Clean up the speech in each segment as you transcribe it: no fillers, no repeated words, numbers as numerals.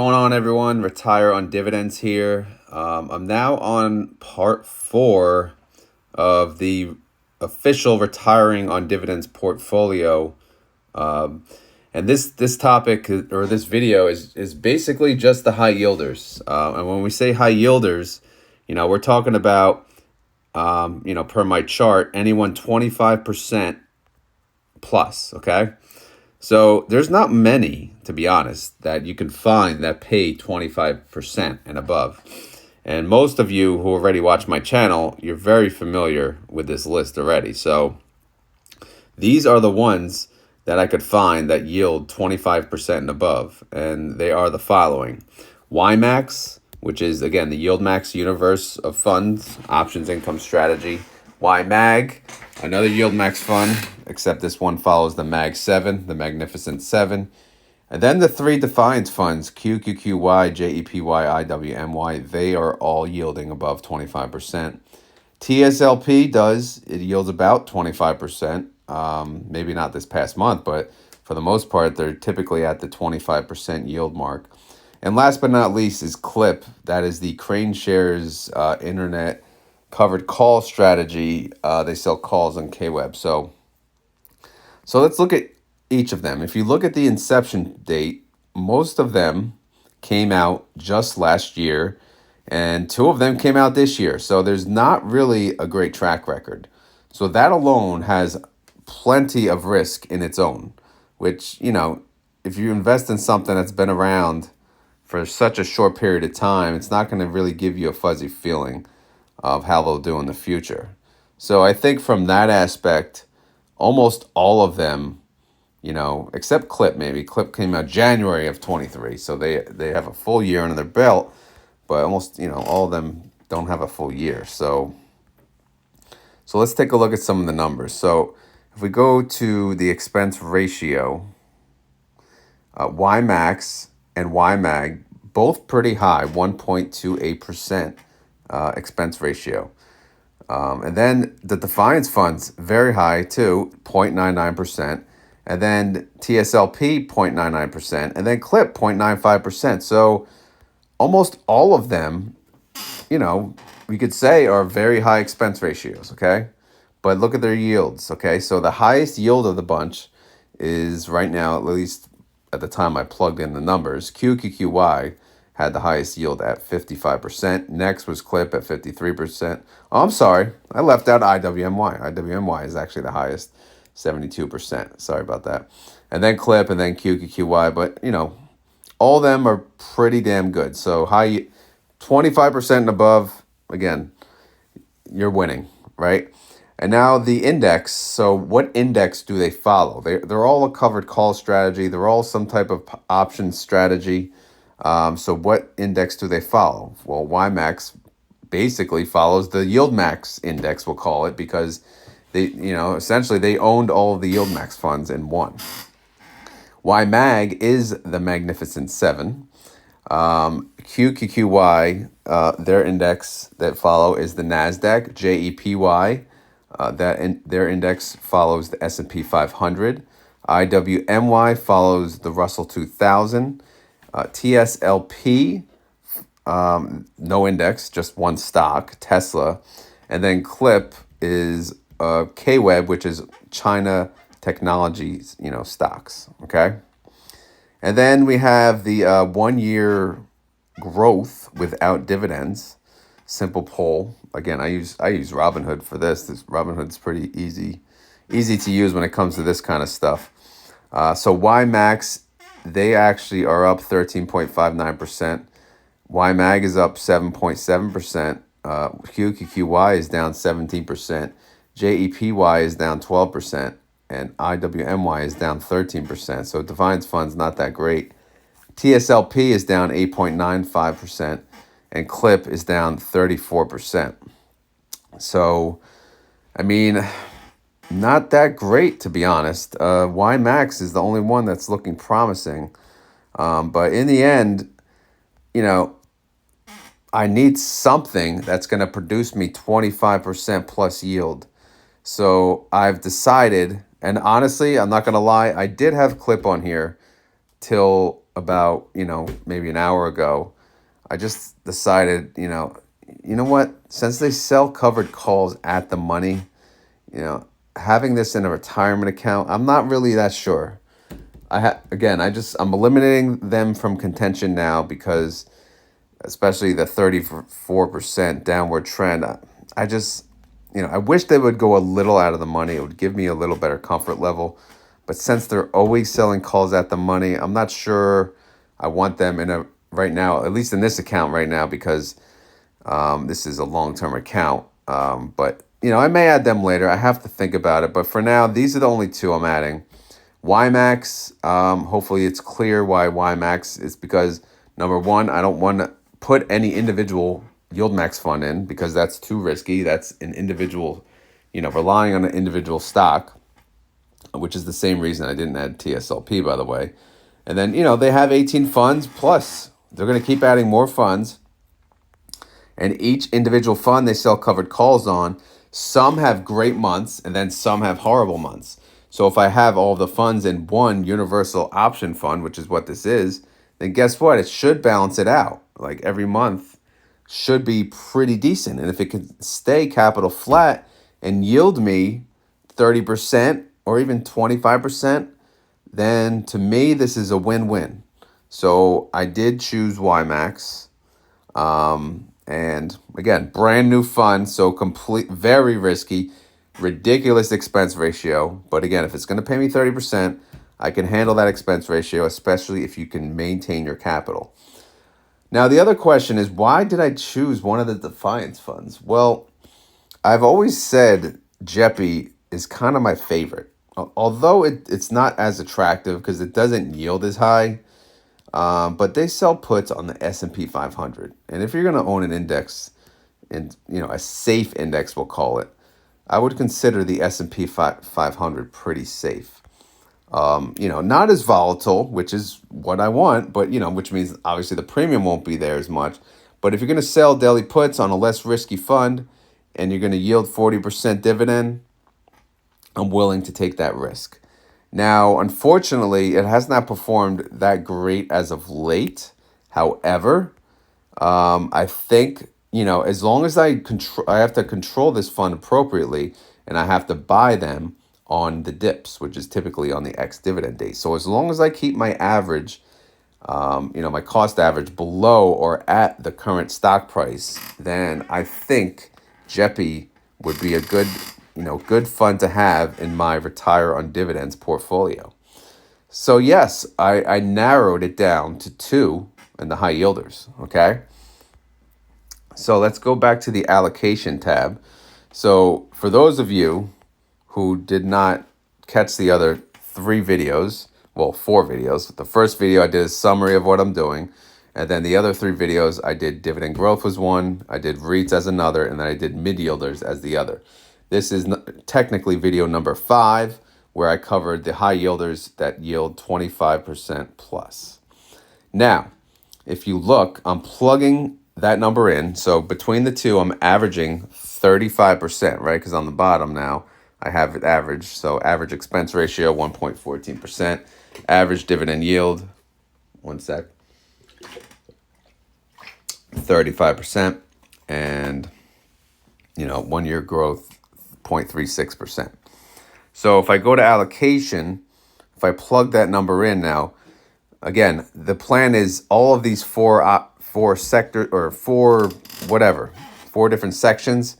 Going on, everyone? Retire on Dividends here. I'm now on part 4 of the official retiring on dividends portfolio. And this topic or this video is basically just the high yielders. And when we say high yielders, we're talking about, per my chart, anyone 25% plus, okay? So there's not many, to be honest, that you can find that pay 25% and above. And most of you who already watch my channel, you're very familiar with this list already. So these are the ones that I could find that yield 25% and above. And they are the following. YMAX, which is, again, the Yield Max universe of funds, options income strategy. YMAG, another Yield Max fund, except this one follows the Mag 7, the Magnificent 7. And then the three Defiance funds, QQQY, JEPY, IWMY, they are all yielding above 25%. TSLP it yields about 25%. Maybe not this past month, but for the most part, they're typically at the 25% yield mark. And last but not least is CLIP. That is the Crane Shares internet covered call strategy. They sell calls on KWeb. So let's look at each of them. If you look at the inception date, most of them came out just last year, and 2 of them came out this year. So there's not really a great track record. So that alone has plenty of risk in its own, which, if you invest in something that's been around for such a short period of time, it's not going to really give you a fuzzy feeling of how they'll do in the future. So I think from that aspect, almost all of them, except Clip maybe. Clip came out January of 23, so they have a full year under their belt, but almost, all of them don't have a full year. So let's take a look at some of the numbers. So if we go to the expense ratio, YMAX and YMAG, both pretty high, 1.28% expense ratio. And then the Defiance funds, very high too, 0.99%. And then TSLP, 0.99%. And then CLIP, 0.95%. So almost all of them, we could say are very high expense ratios, okay? But look at their yields, okay? So the highest yield of the bunch is right now, at least at the time I plugged in the numbers, QQQY had the highest yield at 55%. Next was CLIP at 53%. Oh, I'm sorry. I left out IWMY. IWMY is actually the highest, 72%. Sorry about that. And then CLIP and then QQQY. But, all of them are pretty damn good. So high, 25% and above, again, you're winning, right? And now the index. So what index do they follow? They're all a covered call strategy. They're all some type of option strategy. So what index do they follow? Well, YMAX basically follows the Yield Max index, we'll call it, because they, essentially they owned all of the Yield Max funds in one. YMAG is the Magnificent 7. QQQY, their index that follow is the NASDAQ. JEPY, their index follows the S&P 500. IWMY follows the Russell 2000. TSLP, no index, just one stock, Tesla. And then CLIP is KWeb, which is China Technologies, stocks, okay? And then we have the 1 year growth without dividends, simple poll. Again, I use Robinhood for this. Robinhood's pretty easy to use when it comes to this kind of stuff. So YMAX, they actually are up 13.59%. YMAG is up 7.7%. QQQY is down 17%. JEPY is down 12%. And IWMY is down 13%. So Defiance Fund's not that great. TSLP is down 8.95%. And CLIP is down 34%. So, not that great, to be honest. YMAX is the only one that's looking promising. But in the end, I need something that's going to produce me 25% plus yield. So I've decided, and honestly, I'm not going to lie, I did have CLIP on here till about, maybe an hour ago, I just decided, you know what? Since they sell covered calls at the money, having this in a retirement account, I'm not really that sure. I'm eliminating them from contention now because, especially the 34% downward trend, I just, I wish they would go a little out of the money. It would give me a little better comfort level. But since they're always selling calls at the money, I'm not sure I want them right now, at least in this account right now, because this is a long-term account. But, I may add them later. I have to think about it. But for now, these are the only two I'm adding. YMAX, hopefully it's clear why YMAX is, because number one, I don't want to put any individual yield max fund in because that's too risky. That's an individual, relying on an individual stock, which is the same reason I didn't add TSLP, by the way. And then, they have 18 funds, plus they're going to keep adding more funds. And each individual fund they sell covered calls on, some have great months and then some have horrible months. So if I have all the funds in one universal option fund, which is what this is, then guess what? It should balance it out. Like every month should be pretty decent. And if it can stay capital flat and yield me 30% or even 25%, then to me, this is a win-win. So I did choose YMAX. And again, brand new fund, so very risky, ridiculous expense ratio. But again, if it's going to pay me 30%, I can handle that expense ratio, especially if you can maintain your capital. Now, the other question is, why did I choose one of the Defiance funds? Well, I've always said JEPI is kind of my favorite, although it's not as attractive because it doesn't yield as high. But they sell puts on the S&P 500. And if you're going to own an index, and a safe index, we'll call it, I would consider the S&P 500 pretty safe. Not as volatile, which is what I want, but, which means obviously the premium won't be there as much. But if you're going to sell daily puts on a less risky fund and you're going to yield 40% dividend, I'm willing to take that risk. Now, unfortunately, it has not performed that great as of late. However, I think, as long as I have to control this fund appropriately, and I have to buy them on the dips, which is typically on the ex-dividend date. So as long as I keep my average, my cost average below or at the current stock price, then I think JEPI would be a good fund to have in my retire on dividends portfolio. So yes, I narrowed it down to two and the high yielders. Okay. So let's go back to the allocation tab. So for those of you who did not catch the other four videos, the first video I did a summary of what I'm doing. And then the other three videos I did dividend growth was one, I did REITs as another, and then I did mid yielders as the other. This is technically video number 5, where I covered the high yielders that yield 25% plus. Now, if you look, I'm plugging that number in. So between the two, I'm averaging 35%, right? Because on the bottom now, I have it average. So average expense ratio, 1.14%. Average dividend yield, 35%. And, 1 year growth, 0.36%. So if I go to allocation, if I plug that number in now, again, the plan is all of these four different sections,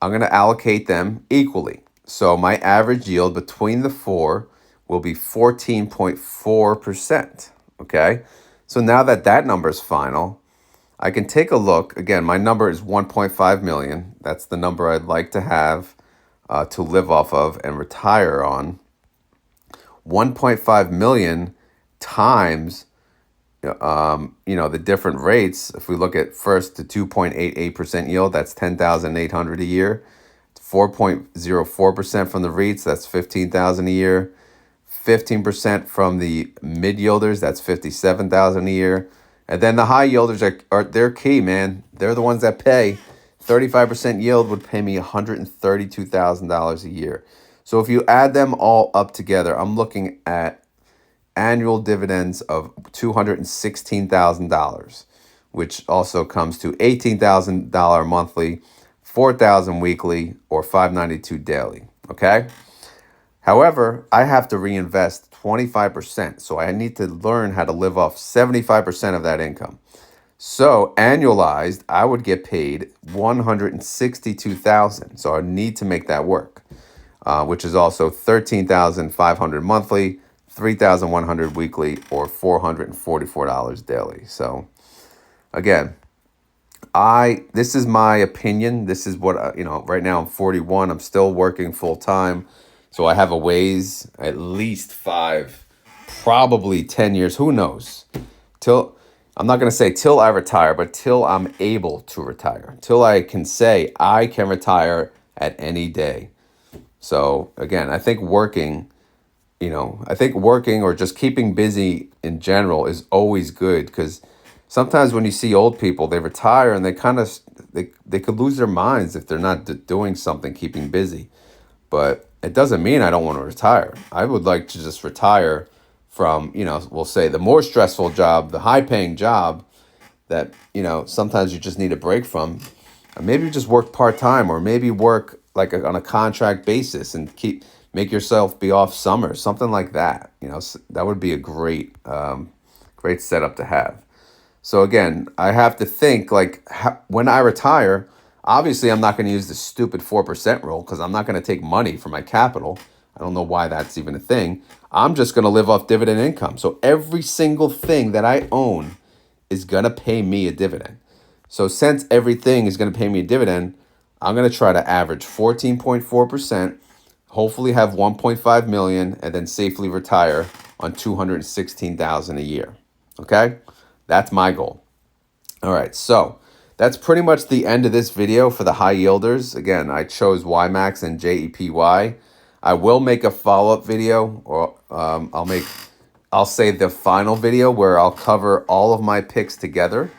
I'm going to allocate them equally. So my average yield between the four will be 14.4%. Okay. So now that number is final, I can take a look. Again, my number is 1.5 million. That's the number I'd like to have to live off of and retire on. 1.5 million times, the different rates. If we look at first the 2.88% yield, that's 10,800 a year. 4.04% from the REITs, that's 15,000 a year. 15% from the mid yielders, that's 57,000 a year. And then the high yielders they're key, man. They're the ones that pay. 35% yield would pay me $132,000 a year. So if you add them all up together, I'm looking at annual dividends of $216,000, which also comes to $18,000 monthly, $4,000 weekly, or $592 daily. Okay. However, I have to reinvest 25%, so I need to learn how to live off 75% of that income. So annualized, I would get paid $162,000. So I need to make that work, which is also $13,500 monthly, $3,100 weekly, or $444 daily. So again, this is my opinion. This is what right now I'm 41. I'm still working full time, so I have a ways, at least 5, probably 10 years. Who knows? Till I'm not gonna say till I retire, but till I'm able to retire. Till I can say I can retire at any day. So again, I think working or just keeping busy in general is always good, because sometimes when you see old people, they retire and they could lose their minds if they're not doing something, keeping busy. But it doesn't mean I don't want to retire. I would like to just retire from, we'll say the more stressful job, the high paying job that, sometimes you just need a break from. Maybe just work part time, or maybe work like on a contract basis and make yourself be off summer, something like that. That would be a great setup to have. So again, I have to think like when I retire, obviously I'm not going to use the stupid 4% rule, because I'm not going to take money from my capital. I don't know why that's even a thing. I'm just going to live off dividend income. So every single thing that I own is going to pay me a dividend. So since everything is going to pay me a dividend, I'm going to try to average 14.4%, hopefully have 1.5 million, and then safely retire on 216,000 a year. Okay? That's my goal. All right, so that's pretty much the end of this video for the high yielders. Again, I chose YMAX and JEPY. I will make a follow-up video, or I'll say the final video where I'll cover all of my picks together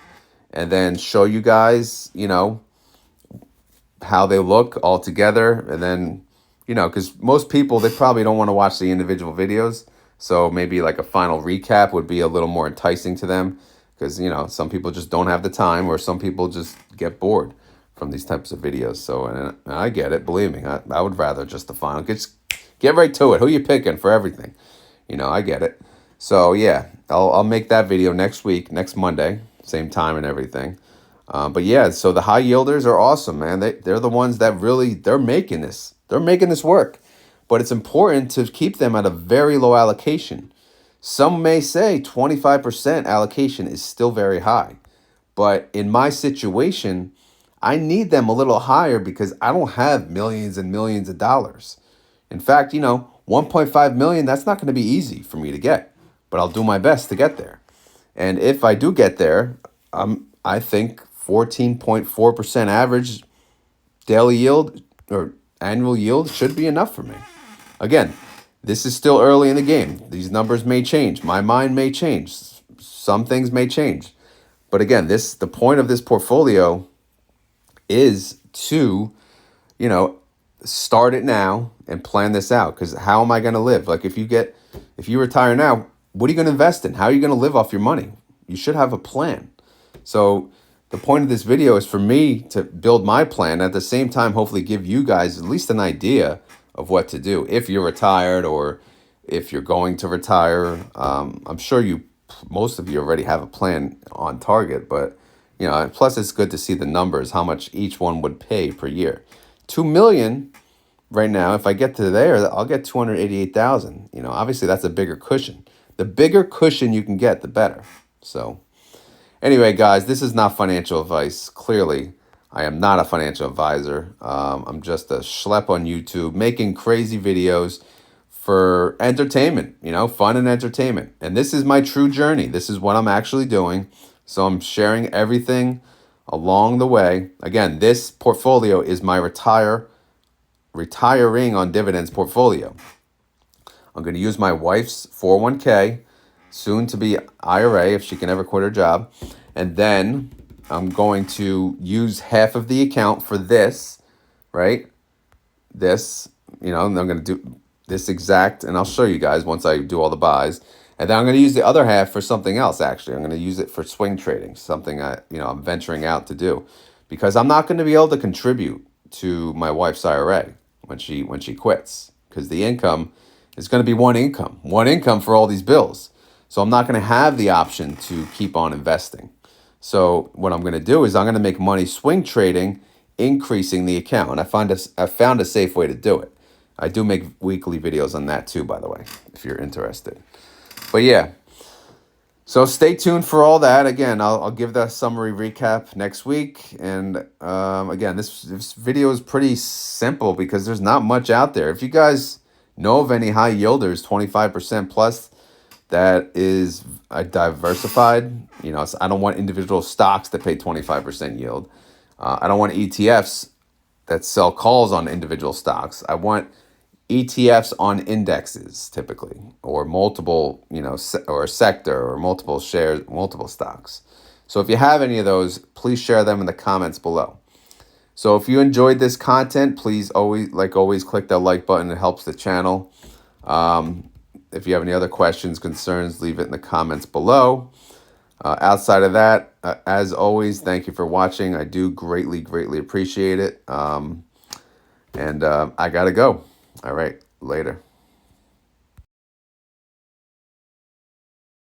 and then show you guys, how they look all together. And then, because most people, they probably don't want to watch the individual videos. So maybe like a final recap would be a little more enticing to them, because, some people just don't have the time, or some people just get bored from these types of videos. So, and I get it, believe me, I would rather just the final. Just get right to it. Who you picking for everything? I get it. So yeah, I'll make that video next week, next Monday, same time and everything. But yeah, so the high yielders are awesome, man. They're the ones that really, they're making this work. But it's important to keep them at a very low allocation. Some may say 25% allocation is still very high. But in my situation, I need them a little higher, because I don't have millions and millions of dollars. In fact, 1.5 million, that's not going to be easy for me to get, but I'll do my best to get there. And if I do get there, I think 14.4% average daily yield or annual yield should be enough for me. Again, this is still early in the game. These numbers may change. My mind may change. Some things may change. But again, the point of this portfolio is to, start it now and plan this out. Because how am I going to live? Like if you retire now, what are you going to invest in? How are you going to live off your money? You should have a plan. So the point of this video is for me to build my plan, at the same time, hopefully give you guys at least an idea of what to do if you're retired, or if you're going to retire. I'm sure most of you already have a plan on target, but plus it's good to see the numbers, how much each one would pay per year. 2 million right now, if I get to there, I'll get 288,000. Obviously that's a bigger cushion. The bigger cushion you can get, the better. So anyway, guys, this is not financial advice. Clearly, I am not a financial advisor. I'm just a schlep on YouTube making crazy videos for entertainment, fun and entertainment. And this is my true journey. This is what I'm actually doing. So I'm sharing everything along the way. Again, this portfolio is my retiring on dividends portfolio. I'm going to use my wife's 401k, soon to be IRA, if she can ever quit her job. And then I'm going to use half of the account for this, right? And I'm going to do this exact, and I'll show you guys once I do all the buys. And then I'm going to use the other half for something else. Actually, I'm going to use it for swing trading, something I'm venturing out to do, because I'm not going to be able to contribute to my wife's IRA when she quits, because the income is going to be one income for all these bills. So I'm not going to have the option to keep on investing. So what I'm going to do is I'm going to make money swing trading, increasing the account. And I found a safe way to do it. I do make weekly videos on that too, by the way, if you're interested. But yeah, so stay tuned for all that. Again, I'll give that summary recap next week. And again, this video is pretty simple because there's not much out there. If you guys know of any high yielders, 25% plus, that is diversified. So I don't want individual stocks that pay 25% yield. I don't want ETFs that sell calls on individual stocks. I want ETFs on indexes typically, or multiple, or a sector, or multiple shares, multiple stocks. So if you have any of those, please share them in the comments below. So if you enjoyed this content, please always click that like button. It helps the channel. If you have any other questions, concerns, leave it in the comments below. Outside of that, as always, thank you for watching. I do greatly appreciate it. And I gotta go. All right, later.